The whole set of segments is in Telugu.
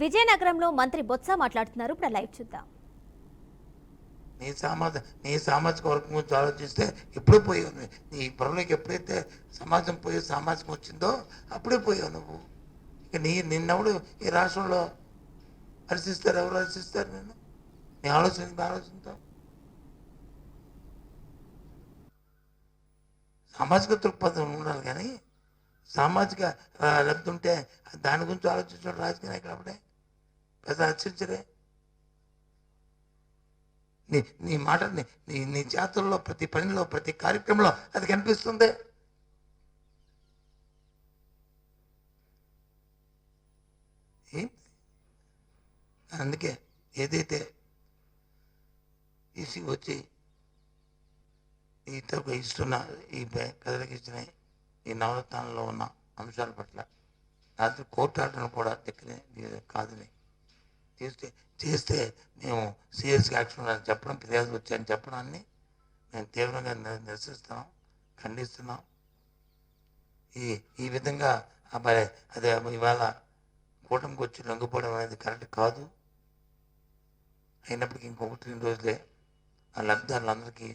విజయనగరంలో మంత్రి బొత్స మాట్లాడుతున్నారు. ఇప్పుడు లైవ్ చూద్దాం. నీ సామాజిక వర్గం గురించి ఆలోచిస్తే ఎప్పుడూ పోయావు. నీ పొరలోకి ఎప్పుడైతే సమాజం పోయి సామాజికం వచ్చిందో అప్పుడే పోయావు నువ్వు. ఇక నిన్నెవడు ఈ రాష్ట్రంలో హర్షిస్తారు? ఎవరు హర్షిస్తారు? నేను నీ ఆలోచిస్తావు. సామాజిక దృక్పథం ఉండాలి, కానీ సామాజిక లబ్ధి ఉంటే దాని గురించి ఆలోచించడం రాజకీయ నాయకులు అప్పుడే పెద్ద హర్షించరే. నీ మాట నీ చేతుల్లో, ప్రతి పనిలో, ప్రతి కార్యక్రమంలో అది కనిపిస్తుంది. అందుకే ఏదైతే ఈసీ వచ్చి ఇస్తున్న ఈ ప్రజలకు ఇచ్చిన ఈ నవరత్నాల్లో ఉన్న అంశాల పట్ల రాత్రి కోర్టు ఆర్డర్ను కూడా కాదని చేస్తే మేము సీరియస్గా యాక్షన్ అని చెప్పడం, ఫిర్యాదులు వచ్చాయని చెప్పడాన్ని మేము తీవ్రంగా నిరసిస్తున్నాం, ఖండిస్తున్నాం. ఈ విధంగా అదే ఇవాళ కూటమికి వచ్చి లొంగిపోవడం అనేది కరెక్ట్ కాదు. అయినప్పటికీ ఇంకొకటి 2 రోజులే ఆ లబ్ధిదారులందరికీ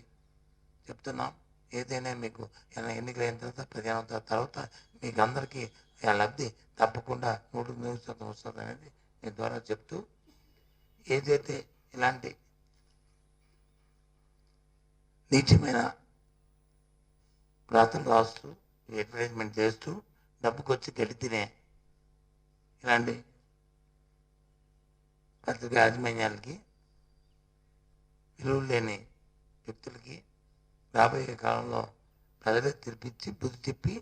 చెప్తున్నాం. ఏదైనా మీకు ఎన్నికలైన తర్వాత, ప్రధాన తర్వాత మీకు అందరికీ ఆ లబ్ధి తప్పకుండా 100% వస్తుంది అనేది మీ ద్వారా చెప్తూ, ఏదైతే ఇలాంటి నీచమైన రాతలు రాస్తూ అడ్వర్టైజ్మెంట్ చేస్తూ డబ్బుకి వచ్చి గడి తినే ఇలాంటి పత్రికా యాజమాన్యాలకి, విలువలు లేని వ్యక్తులకి రాబోయే కాలంలో ప్రజలే తిరిపించి బుద్ధి తిప్పి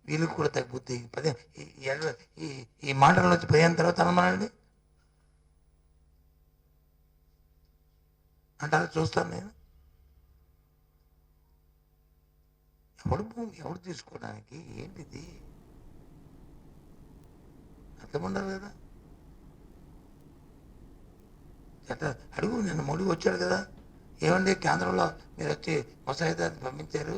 వీళ్ళకి కూడా తగ్గిపోద్ది. ఈ మాటల నుంచి 15 తర్వాత అనమానండి అంటారా? చూస్తాను నేను. ఎవడు తీసుకోవడానికి ఏంటిది అర్థం ఉండాలి కదా. అడుగు, నిన్న మోడీ వచ్చాడు కదా, ఏమండి కేంద్రంలో మీరు వచ్చి ముసాయిదాన్ని పంపించారు,